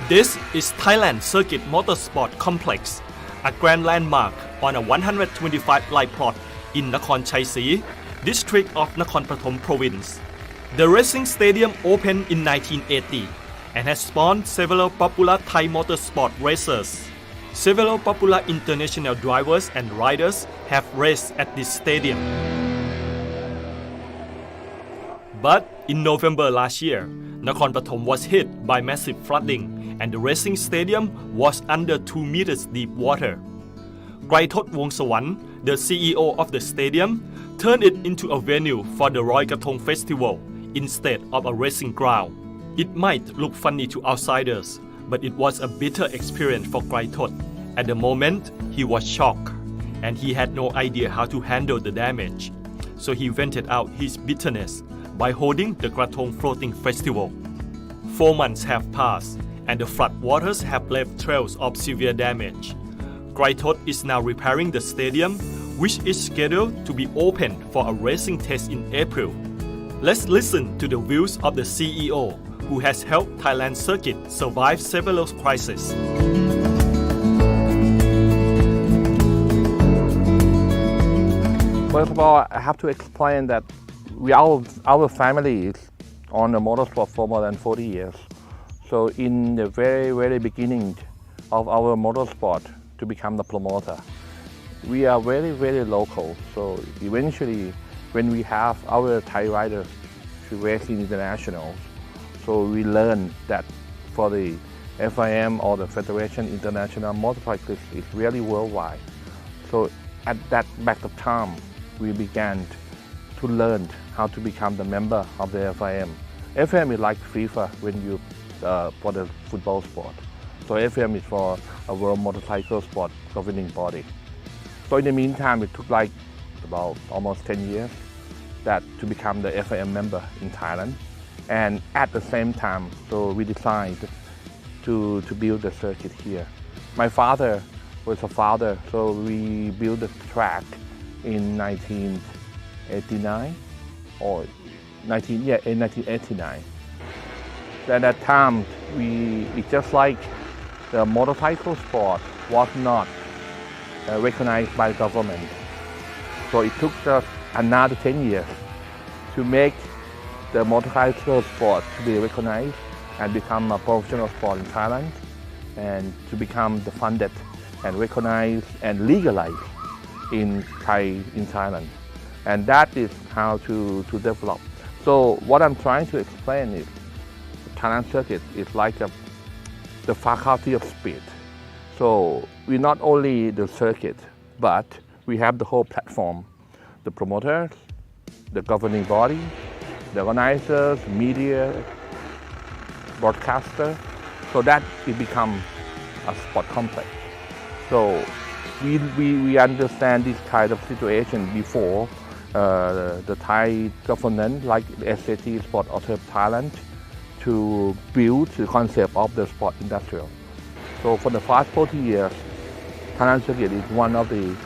This is Thailand Circuit Motorsport Complex, a grand landmark on a 125-line plot in Nakhon Chai Si, district of Nakhon Pathom province. The racing stadium opened in 1980 and has spawned several popular Thai motorsport racers. Several popular international drivers and riders have raced at this stadium. But in November last year, Nakhon Pathom was hit by massive flooding and the racing stadium was under 2 meters deep water. Kraitot Wongsawan, the CEO of the stadium, turned it into a venue for the Roi Krathong Festival instead of a racing ground. It might look funny to outsiders, but it was a bitter experience for Kraitot. At the moment, he was shocked and he had no idea how to handle the damage. So he vented out his bitterness by holding the Krathong Floating Festival. 4 months have passed and the floodwaters have left trails of severe damage. Kraitot is now repairing the stadium, which is scheduled to be opened for a racing test in April. Let's listen to the views of the CEO, who has helped Thailand Circuit survive several crises. First of all, I have to explain that our family is on the motorsport for more than 40 years. So in the very beginning of our motorsport to become the promoter, we are very local. So eventually, when we have our Thai riders to race in internationals, so we learn that for the FIM or the Federation International Motorcyclists is really worldwide. So at that back of time, we began to learn how to become the member of the FIM. FIM is like FIFA when you for the football sport. So FIM is for a world motorcycle sport governing body. So in the meantime, it took like about almost 10 years to become the FIM member in Thailand. And at the same time, so we decided to build the circuit here. My father was a founder, so we built the track in 1989 or in 1989. At that time, it's just like the motorcycle sport was not recognized by the government. So it took us another 10 years to make the motorcycle sport to be recognized and become a professional sport in Thailand and to become the funded and recognized and legalized in Thailand. And that is how to develop. So what I'm trying to explain is the Thailand Circuit is like the faculty of speed. So we're not only the circuit, but we have the whole platform, the promoters, the governing body, the organizers, media, broadcaster, so that it becomes a sport complex. So we understand this kind of situation before the Thai government, like the SAT Sport Authority of Thailand, to build the concept of the sport industrial. So for the past 40 years, Thailand Circuit is one of the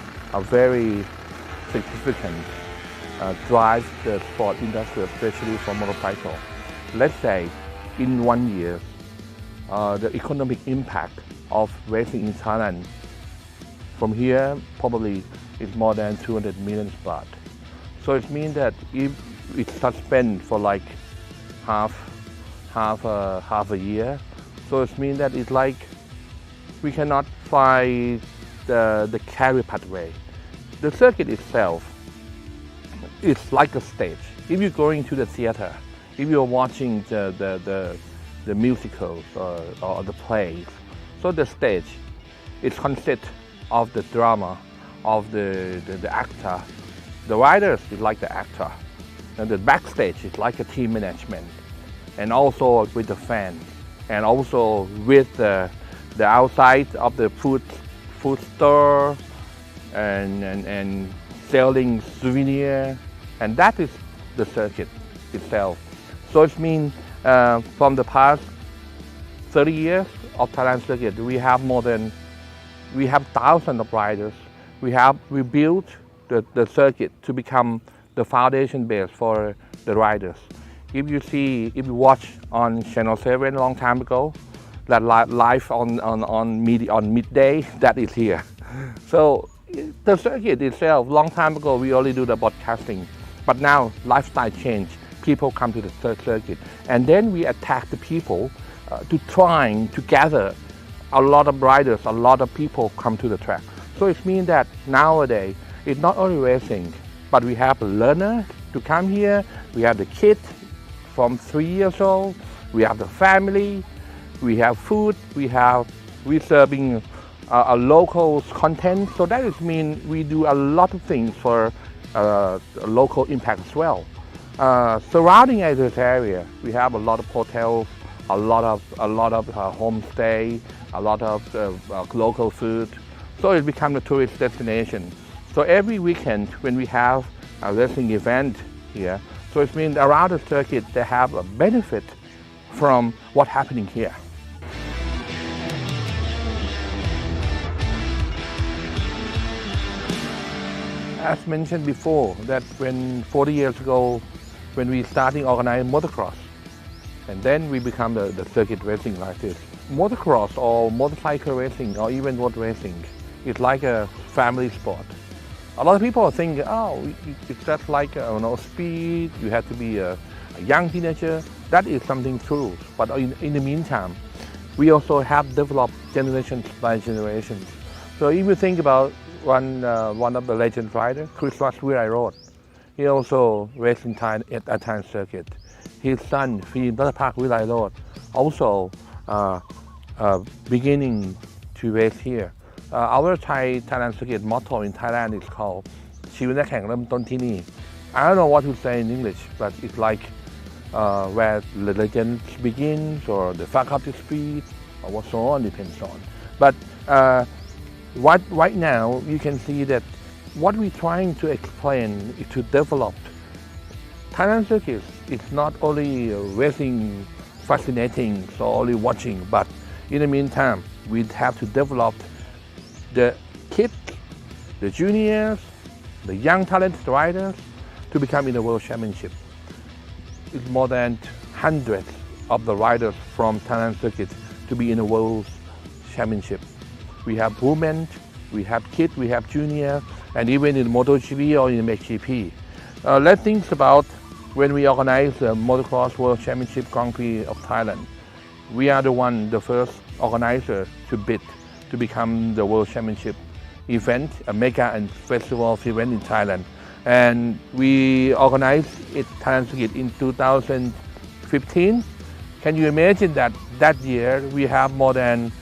very significant drive the sport industry, especially for motorcycle. Let's say in 1 year, the economic impact of racing in Thailand from here probably is more than 200 million baht. So it means that if it's suspended for like half a year, so it means that it's like we cannot find the carry pathway. The circuit itself is like a stage. If you're going to the theater, if you're watching the musicals or the plays, so the stage, it consists of the drama, of the actor. The riders is like the actor, and the backstage is like a team management, and also with the fans, and also with the outside of the food store, and selling souvenir, and that is the circuit itself. So it means from the past 30 years of Thailand Circuit, we have thousands of riders. We built the circuit to become the foundation base for the riders. If you watch on Channel 7 a long time ago, that live on midday, that is here. So the circuit itself, long time ago, we only do the broadcasting, but now lifestyle change. People come to the circuit, and then we attack the people to trying to gather a lot of riders, a lot of people come to the track. So it means that nowadays it's not only racing, but we have a learner to come here. We have the kid from 3 years old. We have the family. We have food. We serving a local content. So that is mean we do a lot of things for local impact as well. Surrounding this area, we have a lot of hotels, a lot of homestay, a lot of local food. So it becomes a tourist destination. So every weekend when we have a racing event here, so it means around the circuit they have a benefit from what's happening here. As mentioned before, that when 40 years ago, when we started organizing motocross, and then we become the circuit racing like this. Motocross or motorcycle racing or even road racing is like a family sport. A lot of people think, oh, it's just like speed, you have to be a young teenager. That is something true, but in the meantime, we also have developed generations by generations. So if you think about one of the legend riders, Christmas Virai Road, he also raced in Thailand at Thailand Circuit. His son, Philip Park Virai Road, also beginning to race here. Our Thailand Circuit motto in Thailand is called ชีวิตนักแข่งเริ่มต้นที่นี่ I don't know what to say in English, but it's like where the legend begins or the faculty speed or what so on, depends on. But right now you can see that what we're trying to explain is to develop Thailand Circuit is not only racing fascinating, so only watching, but in the meantime we have to develop the kids, the juniors, the young talented riders to become in the World Championship. It's more than hundreds of the riders from Thailand Circuit to be in the World Championship. We have women, we have kids, we have juniors, and even in MotoGP or in MXGP. Let's think about when we organize the Motocross World Championship Grand Prix of Thailand. We are the first organizer to bid to become the World Championship event, a mega and festival event in Thailand. And we organized it Thailand Circuit in 2015. Can you imagine that year we have more than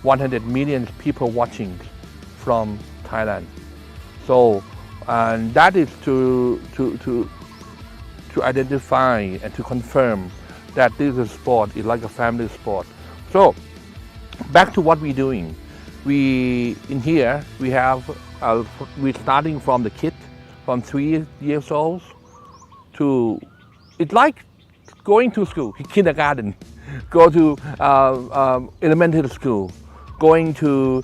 100 million people watching from Thailand? So and that is to identify and to confirm that this is sport is like a family sport. So back to what we're doing. In here we have we're starting from the kid from 3 years old to it's like going to school, kindergarten, go to elementary school, going to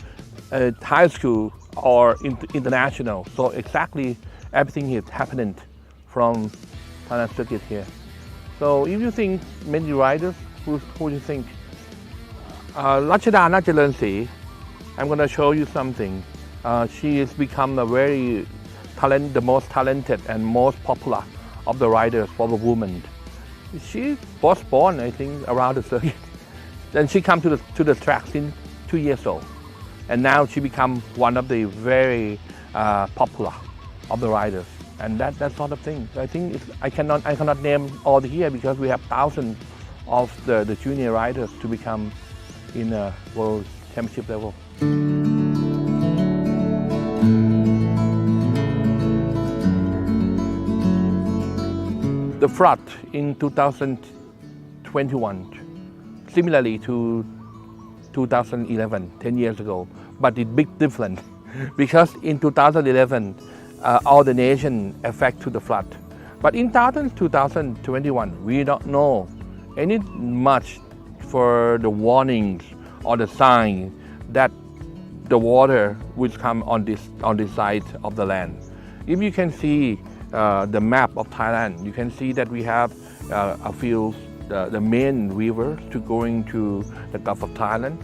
high school or international. So exactly everything is happening from Thailand Circuit here. So if you think many riders, who do you think? Rachada Najalansi, I'm going to show you something. She has become a very the most talented and most popular of the riders for the women. She was born, I think, around the circuit. Then she came to the track since 2 years old. And now she become one of the very popular of the riders. And that sort of thing. I think I cannot name all here because we have thousands of the junior riders to become in a world championship level. The flood in 2021, similarly to 2011, 10 years ago, but it's big difference because in 2011, all the nation affect to the flood. But in 2021, we don't know any much for the warnings or the sign that the water will come on this side of the land. If you can see the map of Thailand, you can see that we have a few the main river to going to the Gulf of Thailand.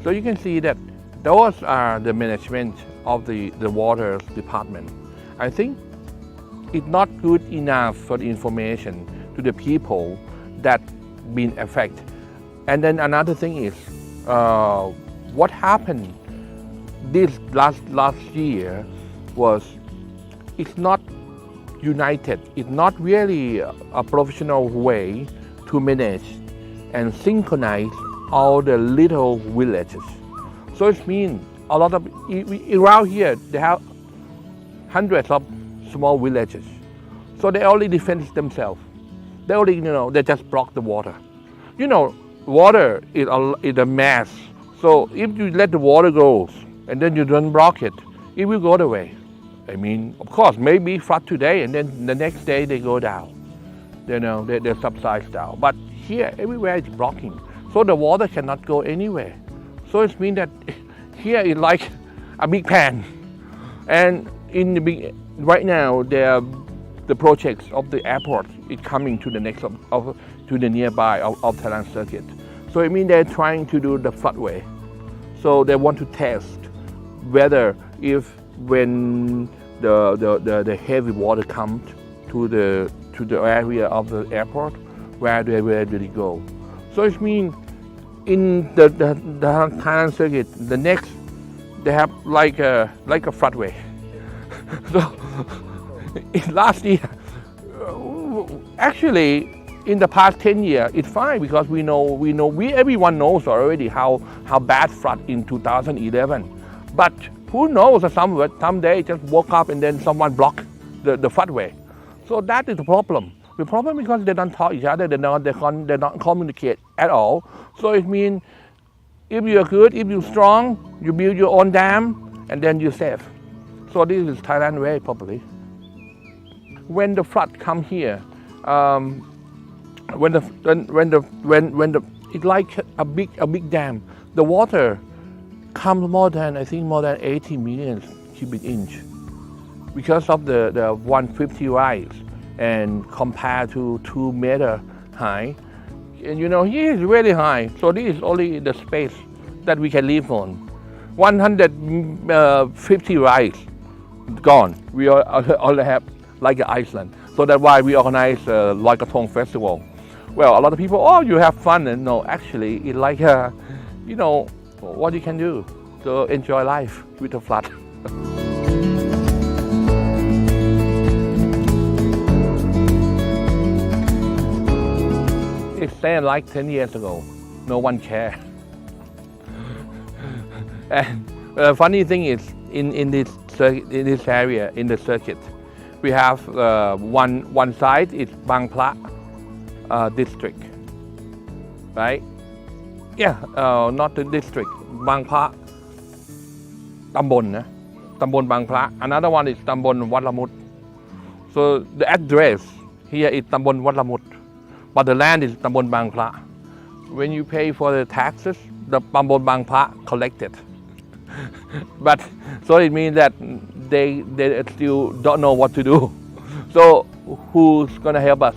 So you can see that those are the management of the water department. I think it's not good enough for the information to the people that been affected. And then another thing is what happened this last year was it's not united. It's not really a professional way to manage and synchronize all the little villages. So it means a lot of around here they have hundreds of small villages. So they only defend themselves. They only they just block the water. Water is a mass. So if you let the water go and then you don't block it, it will go away. I mean, of course, maybe flood today and then the next day they go down. They subside down. But here, everywhere is blocking. So the water cannot go anywhere. So it means that here is like a big pan. And right now, the projects of the airport is coming to the next to the nearby of Thailand Circuit. So it means they're trying to do the floodway. So they want to test whether when the heavy water comes to the area of the airport, where do they go? So it means in the Thailand Circuit, the next they have like a floodway. So last year, actually, in the past 10 years, it's fine because everyone knows already how bad flood in 2011. But who knows, someday just woke up and then someone blocked the floodway. So that is the problem. The problem is because they don't talk each other, they don't communicate at all. So it means if you're good, if you're strong, you build your own dam and then you're safe. So this is Thailand way probably. When the flood come here, it's like a big dam. The water comes more than 80 million cubic inch because of the 150 rise and compared to 2 meter high. And here is really high. So this is only the space that we can live on. 150 rise gone. We only have like an Iceland. So that's why we organize Loi Krathong festival. Well, a lot of people, you have fun, and no, actually, it's like what you can do to enjoy life with the flood. It's staying like 10 years ago. No one cares. And the funny thing is, in this area, in the circuit, we have one side is Bang Phra district, right? Yeah, not the district, Bang Phra, Tambon, Tambon Bang Phra. Another one is Tambon Wat Lamut. So the address here is Tambon Wat Lamut, but the land is Tambon Bang Phra. When you pay for the taxes, the Tambon Bang Phra collected. But so it means that they still don't know what to do. So who's gonna help us?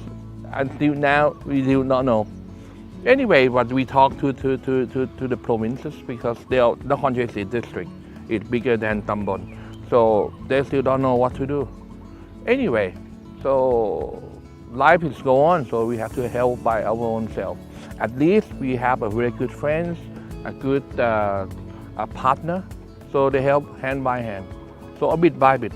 Until now, we do not know. Anyway, but we talk to the provinces because the Nakhon district is bigger than Tambon, so they still don't know what to do. Anyway, so life is go on, so we have to help by our own self. At least we have a very good friends, a good a partner, so they help hand by hand, so a bit by bit.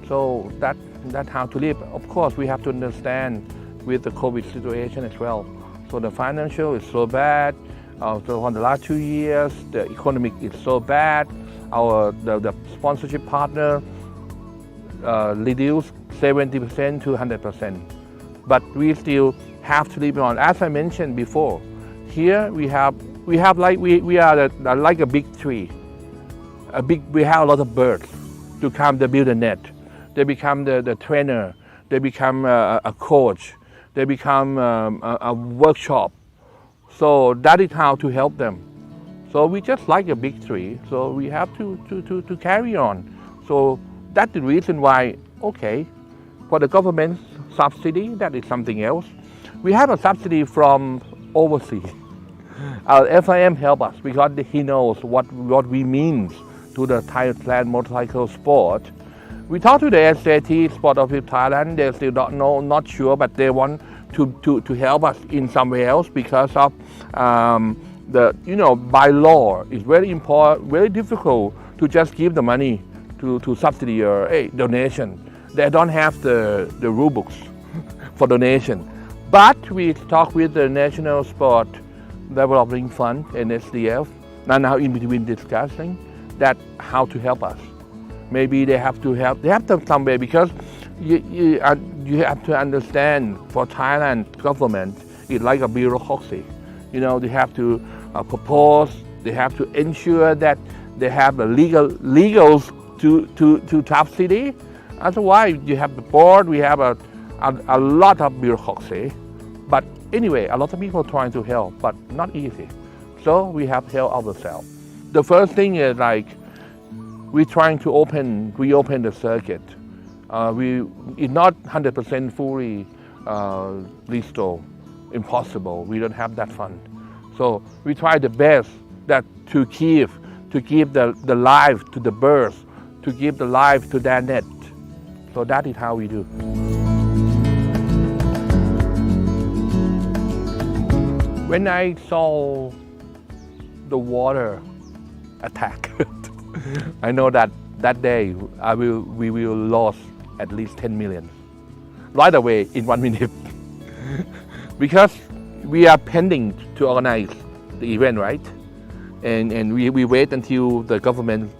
So that's how to live. Of course, we have to understand with the COVID situation as well. So the financial is so bad. So for the last 2 years, the economic is so bad. The sponsorship partner reduced 70% to 100%. But we still have to live on. As I mentioned before, here we are like a big tree. We have a lot of birds to come to build a net. They become the trainer. They become a coach. They become a workshop. So that is how to help them. So we just like a big tree. So we have to carry on. So that's the reason why, okay, for the government subsidy, that is something else. We have a subsidy from overseas. Our FIM help us because he knows what we mean to the Thailand motorcycle sport. We talked to the SAT Sport Office Thailand. They still don't know, not sure, but they want to help us in somewhere else because of by law it's very important, very difficult to just give the money to subsidy or donation. They don't have the rule books for donation. But we talk with the National Sport Development Fund, NSDF, and now in between discussing that how to help us. Maybe they have to help. They have to some way because you have to understand for Thailand government it's like a bureaucracy. They have to propose. They have to ensure that they have the legals to subsidy. Otherwise, you have the board. We have a lot of bureaucracy. But anyway, a lot of people trying to help, but not easy. So we have to help ourselves. The first thing is we're trying to reopen the circuit. It's not 100% fully restored. Impossible. We don't have that fund. So we try the best that to give the life to the birds, to give the life to their net. So that is how we do. When I saw the water attack, I know that day we will lose at least 10 million right away in 1 minute because we are pending to organize the event, right? And we wait until the government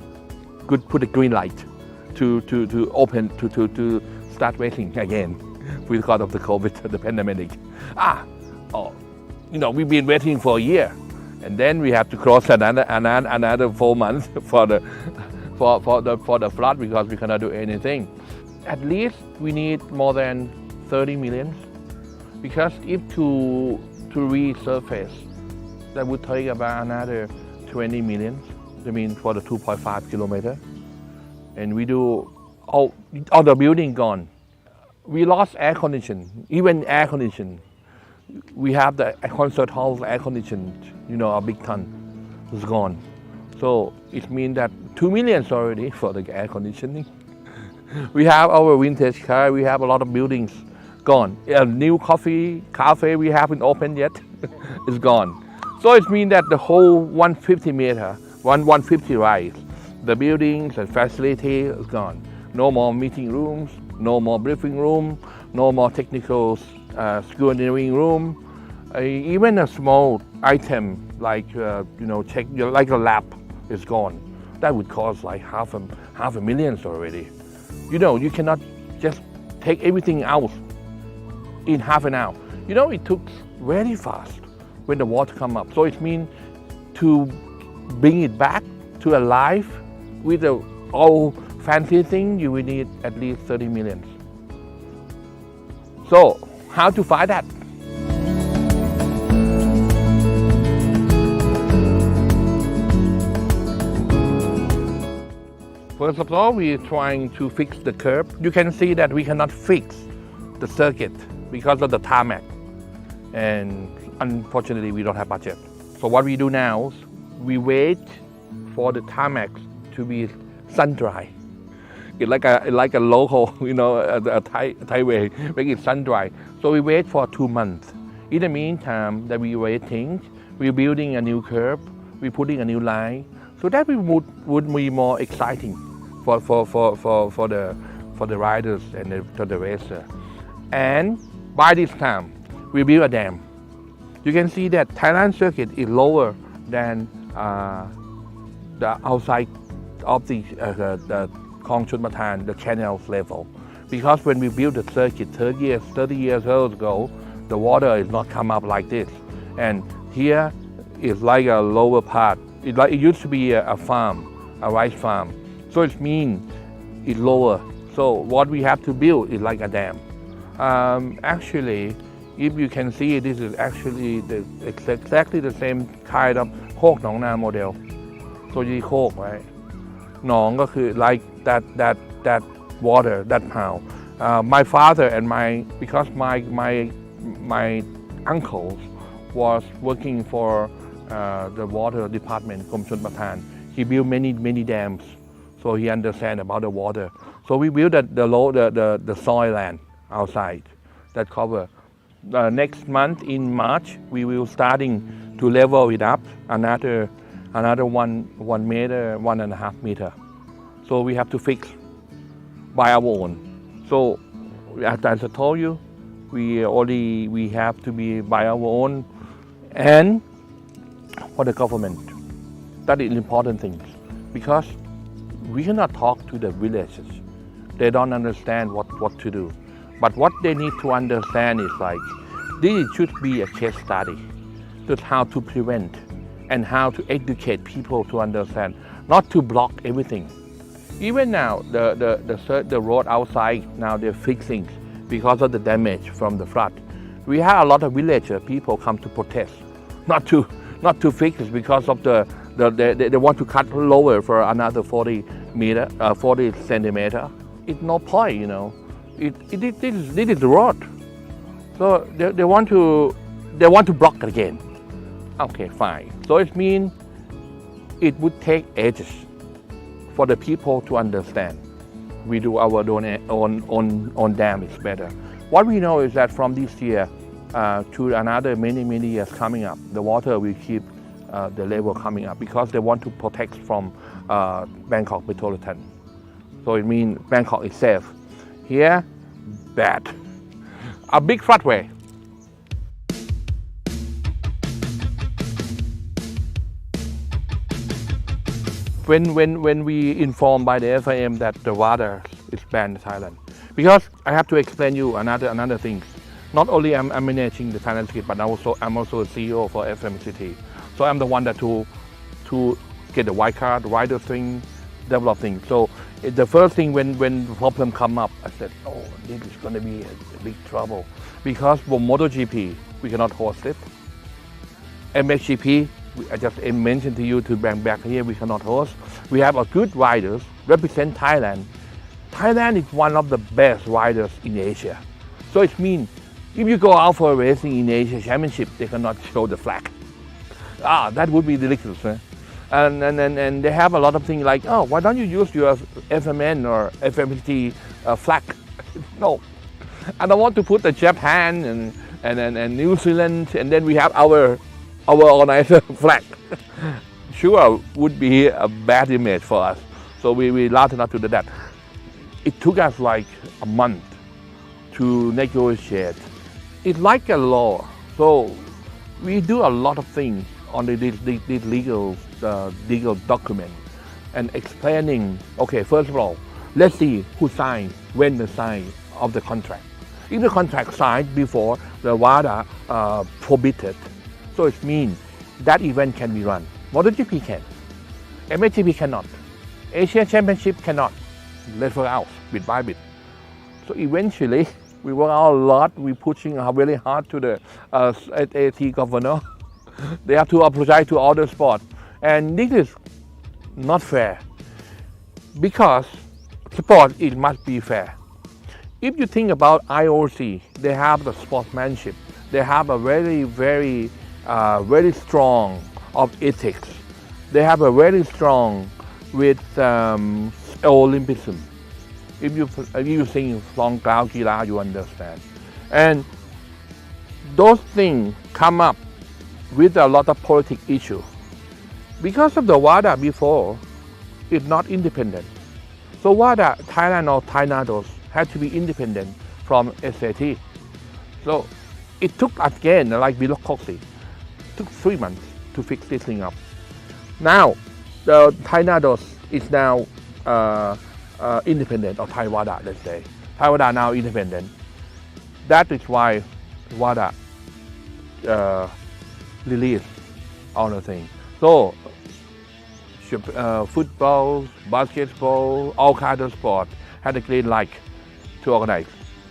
could put a green light to open to start racing again because of the COVID, the pandemic. We've been waiting for a year, and then we have to cross another 4 months for the flood because we cannot do anything. At least we need more than 30 million because if to resurface, that would take about another 20 million. I mean for the 2.5 kilometer, and we do all the building gone. We lost air condition, even air condition. We have the concert hall air conditioned, a big ton is gone. So it means that 2 million already for the air conditioning. We have our vintage car, we have a lot of buildings gone. A new cafe we haven't opened yet is gone. So it means that the whole 150 meter, 150 rides, the buildings and facility is gone. No more meeting rooms, no more briefing room, no more technical school engineering room. Even a small item like check like a lab is gone. That would cost like half a million already. You cannot just take everything out in half an hour. It took very fast when the water come up. So it means to bring it back to alive with the all fancy thing, you will need at least 30 million. So how to find that? First of all, we are trying to fix the curb. You can see that we cannot fix the circuit because of the tarmac. And unfortunately, we don't have budget. So what we do now, we wait for the tarmac to be sun-dry. It's like a local, a Thai way, make it sun-dry. So we wait for 2 months. In the meantime, that we waiting, we're building a new curb, we're putting a new line, so that would be more exciting for the riders and for the racer. And by this time, we build a dam. You can see that Thailand Circuit is lower than the outside of the Khong Chunmatan, the canal level. Because when we built the circuit 30 years ago, the water is not come up like this. And here is like a lower part. It used to be a farm, a rice farm. So it means it's lower. So what we have to build is like a dam. Actually, if you can see, this is actually exactly the same kind of Khok Nong Na model. So you Khok, right? Nongก็คือ like that water, that pound. My father and because my uncle was working for the water department กรมชลประทาน he built many dams so he understand about the water so we built the soil land outside that cover next month in March we will starting to level it up another 1 meter 1.5 meter so we have to fix by our own so as I told you we have to be by our own and for the government that is important thing because we cannot talk to the villages they don't understand what to do but what they need to understand is like this should be a case study just how to prevent and how to educate people to understand not to block everything even now the road outside now they're fixing because of the damage from the flood we have a lot of villager people come to protest not to fix it because of they want to cut lower for another 40 centimeter it's no point you know this is the road so they want to block it again okay fine so it means it would take ages for the people to understand we do our own dam is better what we know is that from this year to another many years coming up the water will keep the level coming up because they want to protect from Bangkok metropolitan so it means Bangkok is safe here bad a big floodway when we informed by the FIM that the water is banned in Thailand because I have to explain you another thing not only I'm managing the Thailand Circuit but I'm also a CEO for FMCT so I'm the one that to get the white card write the thing develop things so the first thing when problem come up I said oh this is going to be a big trouble because for MotoGP we cannot host it MXGP I just mentioned to you to bring back here we cannot host we have a good riders represent Thailand is one of the best riders in Asia so it means if you go out for a racing in Asia Championship they cannot show the flag that would be ridiculous and they have a lot of things like oh why don't you use your FMN or FMT flag no I don't want to put the Japan and New Zealand and then we have our organizer flag sure would be a bad image for us so we rather not to do that it took us like a month to negotiate it's like a law so we do a lot of things on the legal document and explaining okay first of all let's see who signed when the sign of the contract if the contract signed before the WADA prohibited so it means that event can be run MotoGP can MXGP cannot Asian Championship cannot let's work out bit by bit so eventually we work out a lot we pushing very hard to the SAT governor they have to apologize to all the sport and this is not fair because sport it must be fair if you think about IOC they have the sportsmanship they have a very strong of ethics they have a very strong with Olympism if you think รองเท้ากีฬา you understand and those things come up with a lot of political issue because of the WADA before it's not independent so WADA Thailand or Thai-Nados had to be independent from SAT so it took us again like bureaucracy took 3 months to fix this thing up now the Thai-Nados is now independent of Thai WADA let's say Thai WADA now independent that is why WADA release all the things so football basketball all kinds of sport had a green light to organize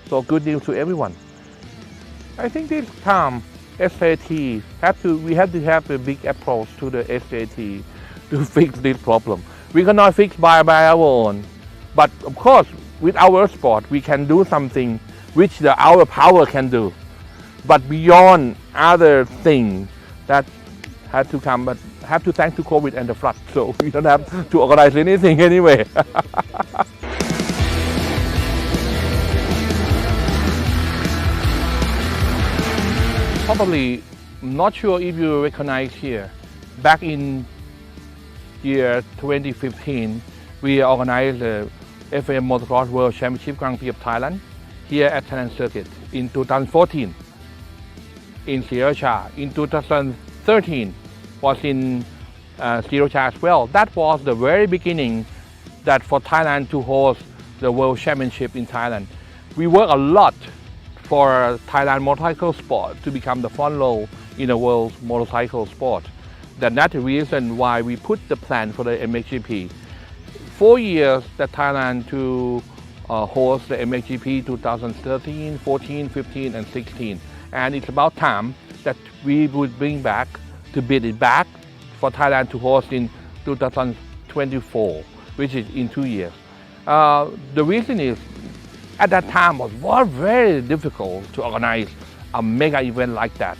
so good news to everyone I think this time SAT we have to have a big approach to the SAT to fix this problem we cannot fix by our own but of course with our sport we can do something which our power can do but beyond other things that had to come, but have to thank to COVID and the flood. So we don't have to organize anything anyway. Probably not sure if you recognize here. Back in year 2015, we organized the FM Motocross World Championship Grand Prix of Thailand here at Thailand Circuit. In 2014, in Sriracha. In 2013, was in Sriracha as well. That was the very beginning that for Thailand to host the World Championship in Thailand. We work a lot for Thailand motorcycle sport to become the front row in the world's motorcycle sport. That's the reason why we put the plan for the MXGP. 4 years that Thailand to host the MXGP 2013, 14, 15 and 16. And it's about time that we would bring back to bid it back for Thailand to host in 2024, which is in 2 years. The reason is at that time it was very difficult to organize a mega event like that.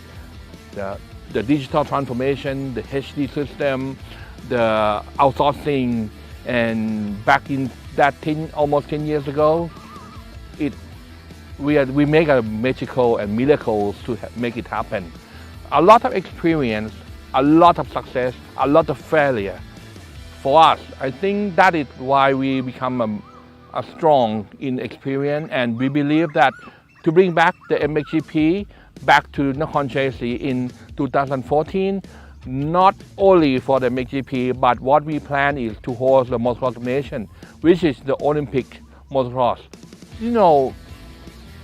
The digital transformation, the HD system, the outsourcing, and back in that almost 10 years ago, we make a magical and miracles to make it happen. A lot of experience, a lot of success, a lot of failure. For us, I think that is why we become a strong in experience, and we believe that to bring back the MXGP back to Nakhon Chesi in 2014, not only for the MXGP, but what we plan is to host the Motocross Nation, which is the Olympic motocross. You know,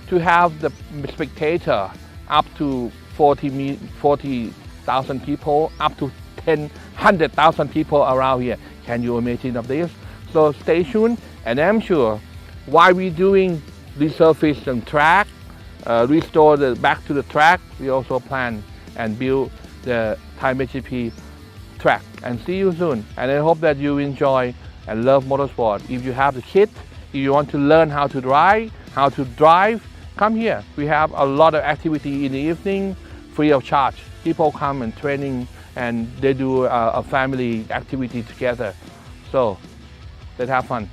to have the spectator up to 40,000 people, up to 100,000 people around here. Can you imagine of this? So stay tuned, and I'm sure while we're doing resurface and track, restore back to the track, we also plan and build the Thai MXGP track. And see you soon. And I hope that you enjoy and love motorsport. If you have the kit, if you want to learn how to drive, come here. We have a lot of activity in the evening, free of charge. People come and training, and they do a family activity together. So let's have fun.